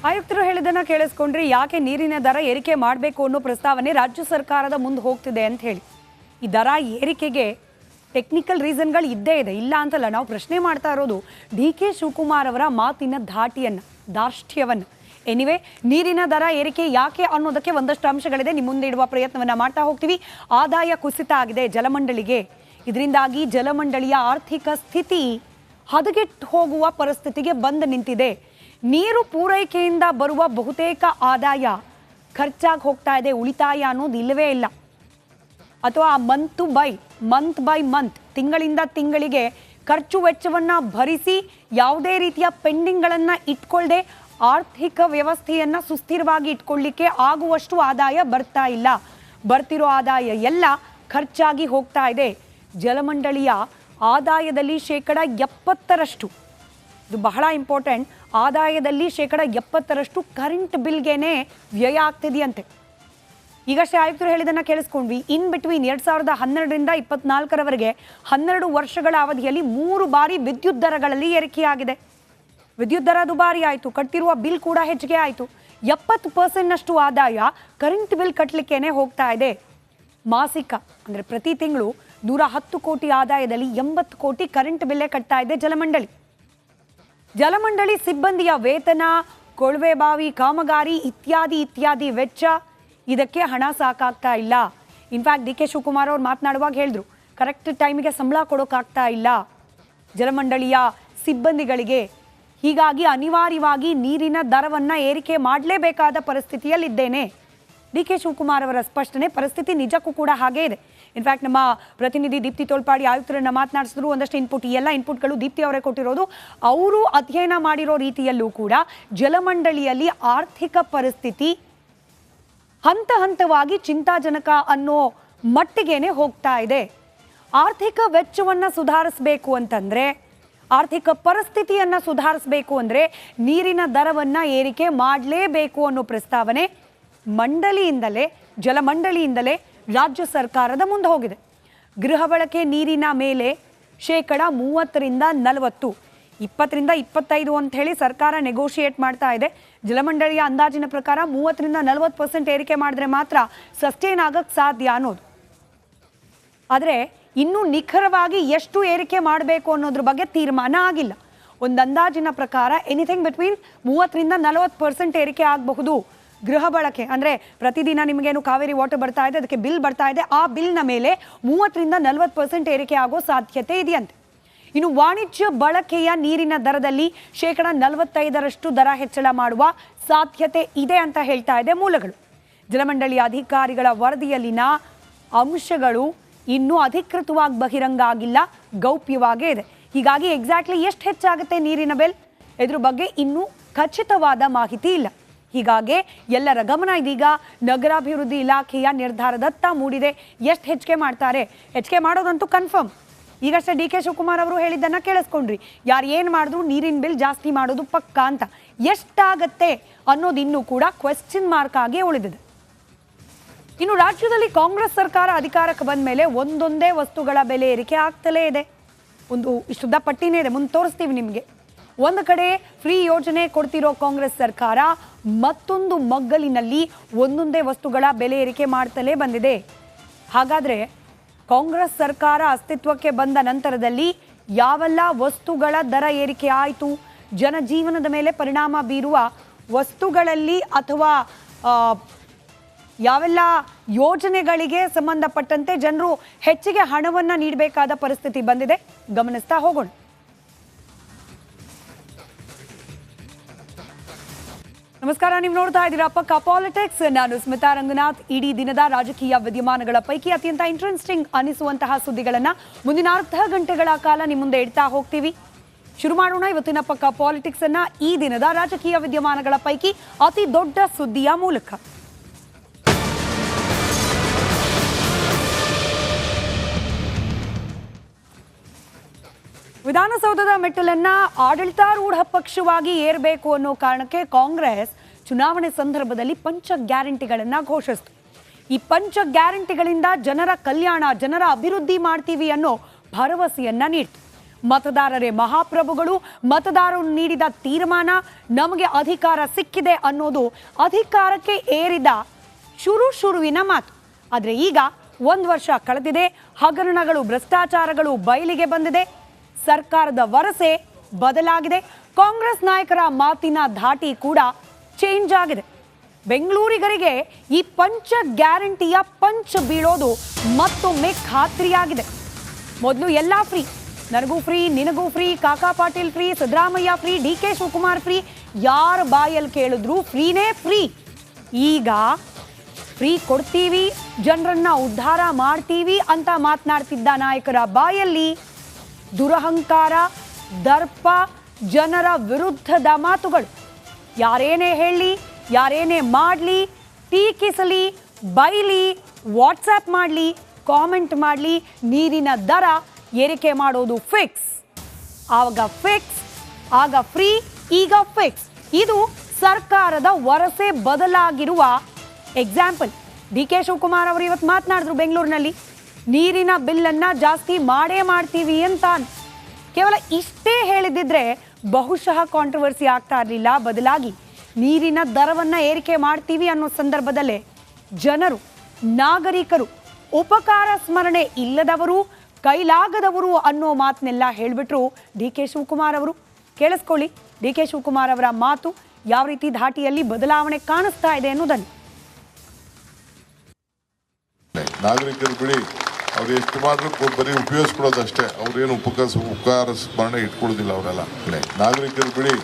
ಆಯುಕ್ತರು ಹೇಳಿದನ್ನ ಕೇಳಿಸ್ಕೊಂಡ್ರೆ ಯಾಕೆ ನೀರಿನ ದರ ಏರಿಕೆ ಮಾಡಬೇಕು ಅನ್ನೋ ಪ್ರಸ್ತಾವನೆ ರಾಜ್ಯ ಸರ್ಕಾರದ ಮುಂದೆ ಹೋಗ್ತಿದೆ ಅಂತ ಹೇಳಿ. ಈ ದರ ಏರಿಕೆಗೆ ಟೆಕ್ನಿಕಲ್ ರೀಸನ್ಗಳು ಇದ್ದೇ ಇದೆ, ಇಲ್ಲ ಅಂತಲ್ಲ. ನಾವು ಪ್ರಶ್ನೆ ಮಾಡ್ತಾ ಇರೋದು DK ಶಿವಕುಮಾರ್ ಅವರ ಮಾತಿನ ದಾರ್ಷ್ಟ್ಯವನ್ನು. ಎನಿವೆ, ನೀರಿನ ದರ ಏರಿಕೆ ಯಾಕೆ ಅನ್ನೋದಕ್ಕೆ ಒಂದಷ್ಟು ಅಂಶಗಳಿದೆ, ನಿಮ್ಮ ಮುಂದೆ ಇಡುವ ಪ್ರಯತ್ನವನ್ನು ಮಾಡ್ತಾ ಹೋಗ್ತೀವಿ. ಆದಾಯ ಕುಸಿತ ಆಗಿದೆ ಜಲಮಂಡಳಿಗೆ. ಇದರಿಂದಾಗಿ ಜಲಮಂಡಳಿಯ ಆರ್ಥಿಕ ಸ್ಥಿತಿ ಹದಗೆಟ್ಟು ಹೋಗುವ ಪರಿಸ್ಥಿತಿಗೆ ಬಂದು ನಿಂತಿದೆ. ನೀರು ಪೂರೈಕೆಯಿಂದ ಬರುವ ಬಹುತೇಕ ಆದಾಯ ಖರ್ಚಾಗಿ ಹೋಗ್ತಾ ಇದೆ, ಉಳಿತಾಯ ಅನ್ನೋದು ಇಲ್ಲವೇ ಇಲ್ಲ. ಅಥವಾ ಮಂತ್ ಬೈ ಮಂತ್ ತಿಂಗಳಿಂದ ತಿಂಗಳಿಗೆ ಖರ್ಚು ವೆಚ್ಚವನ್ನು ಭರಿಸಿ ಯಾವುದೇ ರೀತಿಯ ಪೆಂಡಿಂಗ್ಗಳನ್ನು ಇಟ್ಕೊಳ್ಳದೆ ಆರ್ಥಿಕ ವ್ಯವಸ್ಥೆಯನ್ನು ಸುಸ್ಥಿರವಾಗಿ ಇಟ್ಕೊಳ್ಳಿಕ್ಕೆ ಆಗುವಷ್ಟು ಆದಾಯ ಬರ್ತಾ ಇಲ್ಲ. ಬರ್ತಿರೋ ಆದಾಯ ಎಲ್ಲ ಖರ್ಚಾಗಿ ಹೋಗ್ತಾ ಇದೆ. ಜಲಮಂಡಳಿಯ ಆದಾಯದಲ್ಲಿ 70%, ಇದು ಬಹಳ ಇಂಪಾರ್ಟೆಂಟ್, ಆದಾಯದಲ್ಲಿ 70% ಕರೆಂಟ್ ಬಿಲ್ಗೆನೆ ವ್ಯಯ ಆಗ್ತಿದೆಯಂತೆ. ಈಗಷ್ಟೇ ಆಯುಕ್ತರು ಹೇಳಿದನ್ನು ಕೇಳಿಸ್ಕೊಂಡ್ವಿ. ಇನ್ ಬಿಟ್ವೀನ್ 2012ರಿಂದ 2024ರವರೆಗೆ 12 ವರ್ಷಗಳ ಅವಧಿಯಲ್ಲಿ 3 ಬಾರಿ ವಿದ್ಯುತ್ ದರಗಳಲ್ಲಿ ಏರಿಕೆಯಾಗಿದೆ. ವಿದ್ಯುತ್ ದರ ದುಬಾರಿ ಆಯಿತು, ಕಟ್ಟಿರುವ ಬಿಲ್ ಕೂಡ ಹೆಚ್ಚಿಗೆ ಆಯಿತು. 70%ನಷ್ಟು ಆದಾಯ ಕರೆಂಟ್ ಬಿಲ್ ಕಟ್ಟಲಿಕ್ಕೇನೆ ಹೋಗ್ತಾ ಇದೆ. ಮಾಸಿಕ ಅಂದರೆ ಪ್ರತಿ ತಿಂಗಳು 110 ಕೋಟಿ ಆದಾಯದಲ್ಲಿ 80 ಕೋಟಿ ಕರೆಂಟ್ ಬಿಲ್ಲೇ ಕಟ್ತಾ ಇದೆ ಜಲಮಂಡಳಿ. ಜಲಮಂಡಳಿ ಸಿಬ್ಬಂದಿಯ ವೇತನ, ಕೊಳವೆ ಬಾವಿ ಕಾಮಗಾರಿ ಇತ್ಯಾದಿ ವೆಚ್ಚ, ಇದಕ್ಕೆ ಹಣ ಸಾಕಾಗ್ತಾ ಇಲ್ಲ. ಇನ್ಫ್ಯಾಕ್ಟ್ DK ಶಿವಕುಮಾರ್ ಅವ್ರು ಮಾತನಾಡುವಾಗ ಹೇಳಿದ್ರು, ಕರೆಕ್ಟ್ ಟೈಮಿಗೆ ಸಂಬಳ ಕೊಡೋಕ್ಕಾಗ್ತಾ ಇಲ್ಲ ಜಲಮಂಡಳಿಯ ಸಿಬ್ಬಂದಿಗಳಿಗೆ. ಹೀಗಾಗಿ ಅನಿವಾರ್ಯವಾಗಿ ನೀರಿನ ದರವನ್ನು ಏರಿಕೆ ಮಾಡಲೇಬೇಕಾದ ಪರಿಸ್ಥಿತಿಯಲ್ಲಿದ್ದೇನೆ. DK ಶಿವಕುಮಾರ್ ಅವರ ಸ್ಪಷ್ಟನೆ. ಪರಿಸ್ಥಿತಿ ನಿಜಕ್ಕೂ ಕೂಡ ಹಾಗೇ ಇದೆ. ಇನ್ಫ್ಯಾಕ್ಟ್ ನಮ್ಮ ಪ್ರತಿನಿಧಿ ದೀಪ್ತಿ ತೋಳ್ಪಾಡಿ ಆಯುಕ್ತರನ್ನ ಮಾತನಾಡಿಸಿದ್ರು. ಒಂದಷ್ಟು ಇನ್ಪುಟ್, ಈ ಎಲ್ಲ ಇನ್ಪುಟ್ಗಳು ದೀಪ್ತಿ ಅವರೇ ಕೊಟ್ಟಿರೋದು. ಅವರು ಅಧ್ಯಯನ ಮಾಡಿರೋ ರೀತಿಯಲ್ಲೂ ಕೂಡ ಜಲಮಂಡಳಿಯಲ್ಲಿ ಆರ್ಥಿಕ ಪರಿಸ್ಥಿತಿ ಹಂತ ಹಂತವಾಗಿ ಚಿಂತಾಜನಕ ಅನ್ನೋ ಮಟ್ಟಿಗೇನೆ ಹೋಗ್ತಾ ಇದೆ. ಆರ್ಥಿಕ ವೆಚ್ಚವನ್ನು ಸುಧಾರಿಸಬೇಕು ಅಂತಂದರೆ, ಆರ್ಥಿಕ ಪರಿಸ್ಥಿತಿಯನ್ನು ಸುಧಾರಿಸಬೇಕು ಅಂದರೆ ನೀರಿನ ದರವನ್ನು ಏರಿಕೆ ಮಾಡಲೇಬೇಕು ಅನ್ನೋ ಪ್ರಸ್ತಾವನೆ ಜಲಮಂಡಳಿಯಿಂದಲೇ ರಾಜ್ಯ ಸರ್ಕಾರದ ಮುಂದೆ ಹೋಗಿದೆ. ಗೃಹ ಬಳಕೆ ನೀರಿನ ಮೇಲೆ 30%ರಿಂದ 40%, 20ರಿಂದ 25% ಅಂತ ಹೇಳಿ ಸರ್ಕಾರ ನೆಗೋಷಿಯೇಟ್ ಮಾಡ್ತಾ ಇದೆ. ಜಲಮಂಡಳಿಯ ಅಂದಾಜಿನ ಪ್ರಕಾರ 30ರಿಂದ 40% ಏರಿಕೆ ಮಾಡಿದ್ರೆ ಮಾತ್ರ ಸಸ್ಟೇನ್ ಆಗಕ್ಕೆ ಸಾಧ್ಯ ಅನ್ನೋದು. ಆದರೆ ಇನ್ನೂ ನಿಖರವಾಗಿ ಎಷ್ಟು ಏರಿಕೆ ಮಾಡಬೇಕು ಅನ್ನೋದ್ರ ಬಗ್ಗೆ ತೀರ್ಮಾನ ಆಗಿಲ್ಲ. ಒಂದು ಅಂದಾಜಿನ ಪ್ರಕಾರ ಎನಿಥಿಂಗ್ ಬಿಟ್ವೀನ್ 30ರಿಂದ 40% ಏರಿಕೆ ಆಗಬಹುದು. ಗೃಹ ಬಳಕೆ ಅಂದರೆ ಪ್ರತಿದಿನ ನಿಮಗೇನು ಕಾವೇರಿ ವಾಟರ್ ಬರ್ತಾ ಇದೆ, ಅದಕ್ಕೆ ಬಿಲ್ ಬರ್ತಾ ಇದೆ, ಆ ಬಿಲ್ನ ಮೇಲೆ 30ರಿಂದ 40% ಏರಿಕೆ ಆಗೋ ಸಾಧ್ಯತೆ ಇದೆಯಂತೆ. ಇನ್ನು ವಾಣಿಜ್ಯ ಬಳಕೆಯ ನೀರಿನ ದರದಲ್ಲಿ 45% ದರ ಹೆಚ್ಚಳ ಮಾಡುವ ಸಾಧ್ಯತೆ ಇದೆ ಅಂತ ಹೇಳ್ತಾ ಇದೆ ಮೂಲಗಳು. ಜಲಮಂಡಳಿ ಅಧಿಕಾರಿಗಳ ವರದಿಯಲ್ಲಿನ ಅಂಶಗಳು ಇನ್ನೂ ಅಧಿಕೃತವಾಗಿ ಬಹಿರಂಗ ಆಗಿಲ್ಲ, ಗೌಪ್ಯವಾಗೇ ಇದೆ. ಹೀಗಾಗಿ ಎಕ್ಸಾಕ್ಟ್ಲಿ ಎಷ್ಟು ಹೆಚ್ಚಾಗುತ್ತೆ ನೀರಿನ ಬಿಲ್, ಇದ್ರ ಬಗ್ಗೆ ಇನ್ನೂ ಖಚಿತವಾದ ಮಾಹಿತಿ ಇಲ್ಲ. ಹೀಗಾಗಿ ಎಲ್ಲರ ಗಮನ ಇದೀಗ ನಗರಾಭಿವೃದ್ಧಿ ಇಲಾಖೆಯ ನಿರ್ಧಾರದತ್ತ ಮೂಡಿದೆ. ಎಷ್ಟು ಹೆಚ್ಚಿಗೆ ಮಾಡ್ತಾರೆ, ಹೆಚ್ಚಿಗೆ ಮಾಡೋದಂತೂ ಕನ್ಫರ್ಮ್. ಈಗಷ್ಟೇ DK ಶಿವಕುಮಾರ್ ಅವರು ಹೇಳಿದ್ದನ್ನು ಕೇಳಿಸ್ಕೊಂಡ್ರಿ. ಯಾರು ಏನು ಮಾಡಿದ್ರು ನೀರಿನ ಬಿಲ್ ಜಾಸ್ತಿ ಮಾಡೋದು ಪಕ್ಕಾ ಅಂತ. ಎಷ್ಟಾಗತ್ತೆ ಅನ್ನೋದು ಇನ್ನೂ ಕೂಡ ಕ್ವೆಶ್ಚನ್ ಮಾರ್ಕ್ ಆಗಿ ಉಳಿದಿದೆ. ಇನ್ನು ರಾಜ್ಯದಲ್ಲಿ ಕಾಂಗ್ರೆಸ್ ಸರ್ಕಾರ ಅಧಿಕಾರಕ್ಕೆ ಬಂದ ಮೇಲೆ ಒಂದೊಂದೇ ವಸ್ತುಗಳ ಬೆಲೆ ಏರಿಕೆ ಆಗ್ತಲೇ ಇದೆ. ಒಂದು ಇಷ್ಟುದ್ದ ಪಟ್ಟಿನೇ ಇದೆ, ಮುಂದೆ ತೋರಿಸ್ತೀವಿ ನಿಮಗೆ. ಒಂದು ಕಡೆ ಫ್ರೀ ಯೋಜನೆ ಕೊಡ್ತಿರೋ ಕಾಂಗ್ರೆಸ್ ಸರ್ಕಾರ ಮತ್ತೊಂದು ಮಗ್ಗಲಿನಲ್ಲಿ ಒಂದೊಂದೇ ವಸ್ತುಗಳ ಬೆಲೆ ಏರಿಕೆ ಮಾಡ್ತಲೇ ಬಂದಿದೆ. ಹಾಗಾದರೆ ಕಾಂಗ್ರೆಸ್ ಸರ್ಕಾರ ಅಸ್ತಿತ್ವಕ್ಕೆ ಬಂದ ನಂತರದಲ್ಲಿ ಯಾವೆಲ್ಲ ವಸ್ತುಗಳ ದರ ಏರಿಕೆ ಆಯಿತು, ಜನಜೀವನದ ಮೇಲೆ ಪರಿಣಾಮ ಬೀರುವ ವಸ್ತುಗಳಲ್ಲಿ ಅಥವಾ ಯಾವೆಲ್ಲ ಯೋಜನೆಗಳಿಗೆ ಸಂಬಂಧಪಟ್ಟಂತೆ ಜನರು ಹೆಚ್ಚಿಗೆ ಹಣವನ್ನು ನೀಡಬೇಕಾದ ಪರಿಸ್ಥಿತಿ ಬಂದಿದೆ, ಗಮನಿಸ್ತಾ ಹೋಗೋಣ. ನಮಸ್ಕಾರ, ನೀವು ನೋಡ್ತಾ ಇದ್ದೀರಾ ಪಕ್ಕಾ ಪಾಲಿಟಿಕ್ಸ್. ನಾನು ಸ್ಮಿತಾ ರಂಗನಾಥ್. ಇಡೀ ದಿನದ ರಾಜಕೀಯ ವಿದ್ಯಮಾನಗಳ ಪೈಕಿ ಅತ್ಯಂತ ಇಂಟ್ರೆಸ್ಟಿಂಗ್ ಅನಿಸುವಂತಹ ಸುದ್ದಿಗಳನ್ನು ಮುಂದಿನ ಅರ್ಧ ಗಂಟೆಗಳ ಕಾಲ ನಿಮ್ಮ ಮುಂದೆ ಇಡ್ತಾ ಹೋಗ್ತೀವಿ. ಶುರು ಮಾಡೋಣ ಇವತ್ತಿನ ಪಕ್ಕಾ ಪಾಲಿಟಿಕ್ಸ್ ಅನ್ನ ಈ ದಿನದ ರಾಜಕೀಯ ವಿದ್ಯಮಾನಗಳ ಪೈಕಿ ಅತಿ ದೊಡ್ಡ ಸುದ್ದಿಯ ಮೂಲಕ. ವಿಧಾನಸೌಧದ ಮೆಟ್ಟಲನ್ನ ಆಡಳಿತಾರೂಢ ಪಕ್ಷವಾಗಿ ಏರಬೇಕು ಅನ್ನೋ ಕಾರಣಕ್ಕೆ ಕಾಂಗ್ರೆಸ್ ಚುನಾವಣೆ ಸಂದರ್ಭದಲ್ಲಿ ಪಂಚ ಗ್ಯಾರಂಟಿಗಳನ್ನು ಘೋಷಿಸಿತು. ಈ ಪಂಚ ಗ್ಯಾರಂಟಿಗಳಿಂದ ಜನರ ಕಲ್ಯಾಣ, ಜನರ ಅಭಿವೃದ್ಧಿ ಮಾಡ್ತೀವಿ ಅನ್ನೋ ಭರವಸೆಯನ್ನ ನೀಡಿತು. ಮತದಾರರೇ ಮಹಾಪ್ರಭುಗಳು, ಮತದಾರರು ನೀಡಿದ ತೀರ್ಮಾನ, ನಮಗೆ ಅಧಿಕಾರ ಸಿಕ್ಕಿದೆ ಅನ್ನೋದು ಅಧಿಕಾರಕ್ಕೆ ಏರಿದ ಶುರುವಿನ ಮಾತು. ಆದರೆ ಈಗ 1 ವರ್ಷ ಕಳೆದಿದೆ, ಹಗರಣಗಳು, ಭ್ರಷ್ಟಾಚಾರಗಳು ಬಯಲಿಗೆ ಬಂದಿದೆ, ಸರ್ಕಾರದ ವರಸೆ ಬದಲಾಗಿದೆ, ಕಾಂಗ್ರೆಸ್ ನಾಯಕರ ಮಾತಿನ ಧಾಟಿ ಕೂಡ ಚೇಂಜ್ ಆಗಿದೆ. ಬೆಂಗಳೂರಿಗರಿಗೆ ಈ ಪಂಚ ಗ್ಯಾರಂಟಿಯ ಪಂಚ್ ಬೀಳೋದು ಮತ್ತೊಮ್ಮೆ ಖಾತ್ರಿಯಾಗಿದೆ. ಮೊದಲು ಎಲ್ಲ ಫ್ರೀ, ನನಗೂ ಫ್ರೀ, ನಿನಗೂ ಫ್ರೀ, ಕಾಕಾ Patil free, Siddaramaiah free, D K Shivakumar free, ಯಾರ ಬಾಯಲ್ಲಿ ಕೇಳಿದ್ರು ಫ್ರೀನೇ ಫ್ರೀ. ಈಗ ಫ್ರೀ ಕೊಡ್ತೀವಿ, ಜನರನ್ನ ಉದ್ಧಾರ ಮಾಡ್ತೀವಿ ಅಂತ ಮಾತನಾಡ್ತಿದ್ದ ನಾಯಕರ ಬಾಯಲ್ಲಿ ದುರಹಂಕಾರ, ದರ್ಪ, ಜನರ ವಿರುದ್ಧದ ಮಾತುಗಳು. ಯಾರೇನೇ ಹೇಳಲಿ, ಯಾರೇನೇ ಮಾಡಲಿ, ಟೀಕಿಸಲಿ, ಬೈಲಿ, ವಾಟ್ಸ್ಆ್ಯಪ್ ಮಾಡಲಿ, ಕಾಮೆಂಟ್ ಮಾಡಲಿ, ನೀರಿನ ದರ ಏರಿಕೆ ಮಾಡೋದು ಫಿಕ್ಸ್. ಆಗ ಫ್ರೀ, ಈಗ ಫಿಕ್ಸ್. ಇದು ಸರ್ಕಾರದ ವರಸೆ ಬದಲಾಗಿರುವ ಎಕ್ಸಾಂಪಲ್. ಡಿ ಕೆ ಶಿವಕುಮಾರ್ ಅವರು ಇವತ್ತು ಮಾತನಾಡಿದ್ರು ಬೆಂಗಳೂರಿನಲ್ಲಿ, ನೀರಿನ ಬಿಲ್ಲನ್ನು ಜಾಸ್ತಿ ಮಾಡೇ ಮಾಡ್ತೀವಿ ಅಂತ. ಕೇವಲ ಇಷ್ಟೇ ಹೇಳಿದಿದ್ರೆ ಬಹುಶಃ ಕಾಂಟ್ರವರ್ಸಿ ಆಗ್ತಾ ಇರಲಿಲ್ಲ. ಬದಲಾಗಿ ನೀರಿನ ದರವನ್ನು ಏರಿಕೆ ಮಾಡ್ತೀವಿ ಅನ್ನೋ ಸಂದರ್ಭದಲ್ಲೇ ಜನರು, ನಾಗರಿಕರು, ಉಪಕಾರ ಸ್ಮರಣೆ ಇಲ್ಲದವರು, ಕೈಲಾಗದವರು ಅನ್ನೋ ಮಾತನ್ನೆಲ್ಲ ಹೇಳಿಬಿಟ್ರು ಡಿ ಕೆ ಶಿವಕುಮಾರ್ ಅವರು. ಕೇಳಿಸ್ಕೊಳ್ಳಿ ಡಿ ಕೆ ಶಿವಕುಮಾರ್ ಅವರ ಮಾತು, ಯಾವ ರೀತಿ ಧಾಟಿಯಲ್ಲಿ ಬದಲಾವಣೆ ಕಾಣಿಸ್ತಾ ಇದೆ ಅನ್ನೋದನ್ನು. ನಾಗರಿಕರು ಬಿಡಿ, ಅವ್ರು ಎಷ್ಟು ಮಾತ್ರ ಬರೀ ಉಪಯೋಗಿಸ್ಕೊಳ್ಳೋದಷ್ಟೇ, ಅವ್ರೇನು ಉಪಕಾರ ಸ್ಮರಣೆ ಇಟ್ಕೊಳ್ಳೋದಿಲ್ಲ ಅವರೆಲ್ಲ. ನಾಗರಿಕರು ಬಿಡಿ,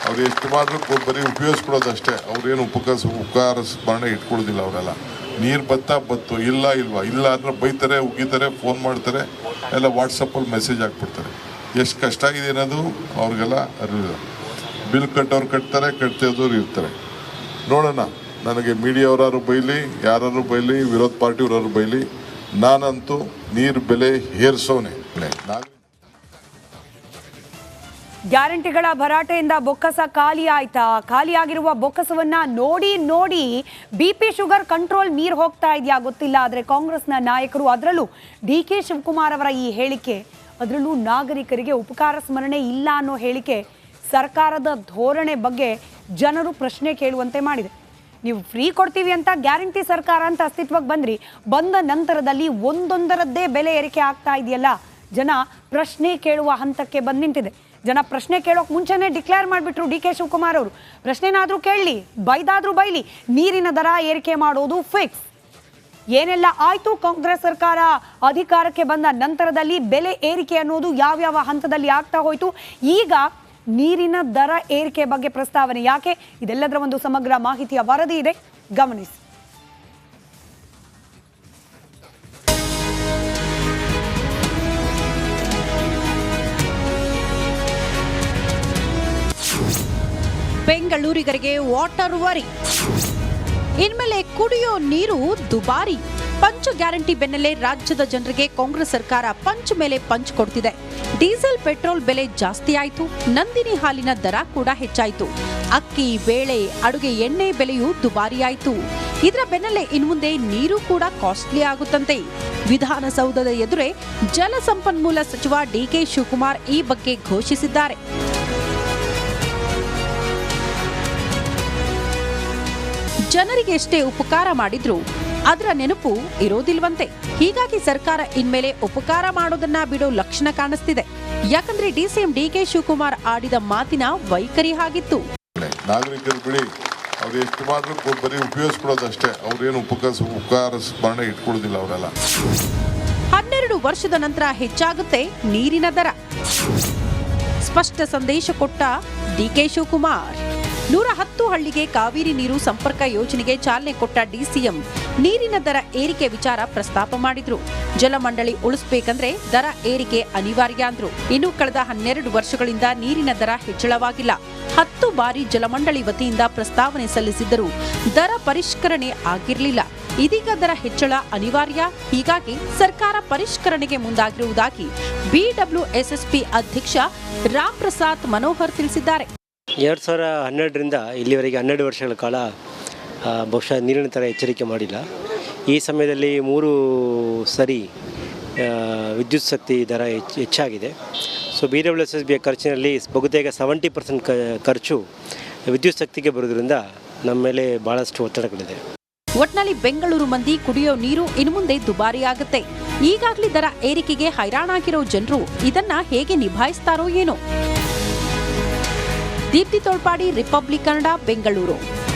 ಅವ್ರು ಎಷ್ಟು ಮಾತ್ರ ಬರೀ ಉಪಯೋಗಿಸ್ಕೊಳ್ಳೋದಷ್ಟೇ, ಅವ್ರೇನು ಉಪಕಾರ ಸ್ಮರಣೆ ಇಟ್ಕೊಳ್ಳೋದಿಲ್ಲ ಅವರೆಲ್ಲ. ನೀರು ಬತ್ತು ಇಲ್ಲ ಅಂದ್ರೆ ಬೈತಾರೆ, ಉಗಿತಾರೆ, ಫೋನ್ ಮಾಡ್ತಾರೆ, ಎಲ್ಲ ವಾಟ್ಸಪ್ಪಲ್ಲಿ ಮೆಸೇಜ್ ಹಾಕ್ಬಿಡ್ತಾರೆ. ಎಷ್ಟು ಕಷ್ಟ ಆಗಿದೆ ಅನ್ನೋದು ಅವ್ರಿಗೆಲ್ಲ ಅರಿವಿಲ್ಲ. ಬಿಲ್ ಕಟ್ಟೋರು ಕಟ್ತಾರೆ, ಕಟ್ತಿದ್ದವ್ರು ಇರ್ತಾರೆ. ನೋಡೋಣ, ನನಗೆ ಮೀಡಿಯಾವರಾರು ಬೈಲಿ, ಯಾರು ಬೈಲಿ, ವಿರೋಧ ಪಾರ್ಟಿಯವರಾರು ಬೈಲಿ, ನಾನಂತೂ ನೀರು ಬೆಲೆ ಏರಿಸೋನೆ. ಗ್ಯಾರಂಟಿಗಳ ಭರಾಟೆಯಿಂದ ಬೊಕ್ಕಸ ಖಾಲಿ ಆಯ್ತಾ? ಖಾಲಿಯಾಗಿರುವ ಬೊಕ್ಕಸವನ್ನ ನೋಡಿ BP ಶುಗರ್ ಕಂಟ್ರೋಲ್ ಮೀರ್ ಹೋಗ್ತಾ ಇದೆಯಾ ಗೊತ್ತಿಲ್ಲ. ಆದರೆ ಕಾಂಗ್ರೆಸ್ನ ನಾಯಕರು, ಅದರಲ್ಲೂ ಡಿ ಕೆ ಶಿವಕುಮಾರ್ ಅವರ ಈ ಹೇಳಿಕೆ, ಅದರಲ್ಲೂ ನಾಗರಿಕರಿಗೆ ಉಪಕಾರ ಸ್ಮರಣೆ ಇಲ್ಲ ಅನ್ನೋ ಹೇಳಿಕೆ ಸರ್ಕಾರದ ಧೋರಣೆ ಬಗ್ಗೆ ಜನರು ಪ್ರಶ್ನೆ ಕೇಳುವಂತೆ ಮಾಡಿದೆ. ನೀವು ಫ್ರೀ ಕೊಡ್ತೀವಿ ಅಂತ ಗ್ಯಾರಂಟಿ ಸರ್ಕಾರ ಅಂತ ಅಸ್ತಿತ್ವಕ್ಕೆ ಬಂದ ನಂತರದಲ್ಲಿ ಒಂದೊಂದರದ್ದೇ ಬೆಲೆ ಏರಿಕೆ ಆಗ್ತಾ ಇದೆಯಲ್ಲ, ಜನ ಪ್ರಶ್ನೆ ಕೇಳುವ ಹಂತಕ್ಕೆ ಬಂದು ನಿಂತಿದೆ. ಜನ ಪ್ರಶ್ನೆ ಕೇಳೋಕೆ ಮುಂಚೆನೇ ಡಿಕ್ಲೇರ್ ಮಾಡಿಬಿಟ್ರು ಡಿ ಕೆ ಶಿವಕುಮಾರ್ ಅವರು. ಪ್ರಶ್ನೆನಾದರೂ ಕೇಳಲಿ, ಬೈದಾದರೂ ಬೈಲಿ, ನೀರಿನ ದರ ಏರಿಕೆ ಮಾಡೋದು ಫಿಕ್ಸ್. ಏನೆಲ್ಲ ಆಯಿತು ಕಾಂಗ್ರೆಸ್ ಸರ್ಕಾರ ಅಧಿಕಾರಕ್ಕೆ ಬಂದ ನಂತರದಲ್ಲಿ ಬೆಲೆ ಏರಿಕೆ ಅನ್ನೋದು ಯಾವ್ಯಾವ ಹಂತದಲ್ಲಿ ಆಗ್ತಾ ಹೋಯಿತು, ಈಗ ನೀರಿನ ದರ ಏರಿಕೆ ಬಗ್ಗೆ ಪ್ರಸ್ತಾವನೆ ಯಾಕೆ, ಇದೆಲ್ಲದರ ಒಂದು ಸಮಗ್ರ ಮಾಹಿತಿಯ ವರದಿ ಇದೆ, ಗಮನಿಸಿ. ಬೆಂಗಳೂರಿಗರಿಗೆ ವಾಟರ್ ವರಿ, ಇನ್ಮೇಲೆ ಕುಡಿಯೋ ನೀರು ದುಬಾರಿ. ಪಂಚ ಗ್ಯಾರಂಟಿ ಬೆನ್ನಲ್ಲೇ ರಾಜ್ಯದ ಜನರಿಗೆ ಕಾಂಗ್ರೆಸ್ ಸರ್ಕಾರ ಪಂಚ್ ಮೇಲೆ ಪಂಚ್ ಕೊಡ್ತಿದೆ. ಡೀಸೆಲ್, ಪೆಟ್ರೋಲ್ ಬೆಲೆ ಜಾಸ್ತಿ ಆಯ್ತು, ನಂದಿನಿ ಹಾಲಿನ ದರ ಕೂಡ ಹೆಚ್ಚಾಯ್ತು, ಅಕ್ಕಿ, ಬೇಳೆ, ಅಡುಗೆ ಎಣ್ಣೆ ಬೆಲೆಯೂ ದುಬಾರಿಯಾಯಿತು. ಇದರ ಬೆನ್ನಲ್ಲೇ ಇನ್ಮುಂದೆ ನೀರು ಕೂಡ ಕಾಸ್ಟ್ಲಿ ಆಗುತ್ತಂತೆ. ವಿಧಾನಸೌಧದ ಎದುರೇ ಜಲಸಂಪನ್ಮೂಲ ಸಚಿವ DK ಶಿವಕುಮಾರ್ ಈ ಬಗ್ಗೆ ಘೋಷಿಸಿದ್ದಾರೆ. ಜನರಿಗೆ ಎಷ್ಟೇ ಉಪಕಾರ ಮಾಡಿದ್ರು ಅದರ ನೆನಪು ಇರೋದಿಲ್ವಂತೆ. ಹೀಗಾಗಿ ಸರ್ಕಾರ ಇನ್ಮೇಲೆ ಉಪಕಾರ ಮಾಡೋದನ್ನ ಬಿಡೋ ಲಕ್ಷಣ ಕಾಣಿಸ್ತಿದೆ. ಯಾಕಂದ್ರೆ DCM DK ಶಿವಕುಮಾರ್ ಆಡಿದ ಮಾತಿನ ವೈಖರಿ ಆಗಿತ್ತು. ನಾಗರಿಕರು ಬಿಡಿ, ಅವ್ರು ಎಷ್ಟು ಮಾತ್ರ ಬರೀ ಉಪಯೋಗಿಸ್ಕೊಳ್ಳೋದಷ್ಟೇ, ಅವ್ರೇನು ಉಪಕಾರ ಸ್ಮರಣೆ ಇಟ್ಕೊಳ್ಳೋದಿಲ್ಲ ಅವರೆಲ್ಲ. 12 ವರ್ಷದ ನಂತರ ಹೆಚ್ಚಾಗುತ್ತೆ ನೀರಿನ ದರ. ಸ್ಪಷ್ಟ ಸಂದೇಶ ಕೊಟ್ಟ DK ಶಿವಕುಮಾರ್. 110 ಹಳ್ಳಿಗೆ ಕಾವೇರಿ ನೀರು ಸಂಪರ್ಕ ಯೋಜನೆಗೆ ಚಾಲನೆ ಕೊಟ್ಟ DCM ನೀರಿನ ದರ ಏರಿಕೆ ವಿಚಾರ ಪ್ರಸ್ತಾಪ ಮಾಡಿದ್ರು. ಜಲಮಂಡಳಿ ಉಳಿಸಬೇಕಂದ್ರೆ ದರ ಏರಿಕೆ ಅನಿವಾರ್ಯ ಅಂದ್ರು. ಇನ್ನು ಕಳೆದ 12 ವರ್ಷಗಳಿಂದ ನೀರಿನ ದರ ಹೆಚ್ಚಳವಾಗಿಲ್ಲ. 10 ಬಾರಿ ಜಲಮಂಡಳಿ ವತಿಯಿಂದ ಪ್ರಸ್ತಾವನೆ ಸಲ್ಲಿಸಿದ್ದರೂ ದರ ಪರಿಷ್ಕರಣೆ ಆಗಿರಲಿಲ್ಲ. ಇದೀಗ ದರ ಹೆಚ್ಚಳ ಅನಿವಾರ್ಯ, ಹೀಗಾಗಿ ಸರ್ಕಾರ ಪರಿಷ್ಕರಣೆಗೆ ಮುಂದಾಗಿರುವುದಾಗಿ BWSSP ಅಧ್ಯಕ್ಷ ರಾಮ್ ಪ್ರಸಾದ್ ಮನೋಹರ್ ತಿಳಿಸಿದ್ದಾರೆ. 2012ರಿಂದ ಇಲ್ಲಿವರೆಗೆ 12 ವರ್ಷಗಳ ಕಾಲ ಬಹುಶಃ ನೀರಿನ ದರ ಎಚ್ಚರಿಕೆ ಮಾಡಿಲ್ಲ. ಈ ಸಮಯದಲ್ಲಿ 3 ಸರಿ ವಿದ್ಯುತ್ ಶಕ್ತಿ ದರ ಹೆಚ್ಚಾಗಿದೆ. ಸೊ BWSSB ಖರ್ಚಿನಲ್ಲಿ ಬಹುತೇಕ 70% ಖರ್ಚು ವಿದ್ಯುತ್ ಶಕ್ತಿಗೆ ಬರೋದ್ರಿಂದ ನಮ್ಮ ಮೇಲೆ ಭಾಳಷ್ಟು ಒತ್ತಡಗಳಿದೆ. ಒಟ್ನಲ್ಲಿ ಬೆಂಗಳೂರು ಮಂದಿ ಕುಡಿಯೋ ನೀರು ಇನ್ನು ಮುಂದೆ ದುಬಾರಿಯಾಗುತ್ತೆ. ಈಗಾಗಲೇ ದರ ಏರಿಕೆಗೆ ಹೈರಾಣಾಗಿರೋ ಜನರು ಇದನ್ನ ಹೇಗೆ ನಿಭಾಯಿಸ್ತಾರೋ ಏನೋ. ದೀಪ್ತಿ ತೋಳ್ಪಾಡಿ, ರಿಪಬ್ಲಿಕ್ ಕನ್ನಡ, ಬೆಂಗಳೂರು.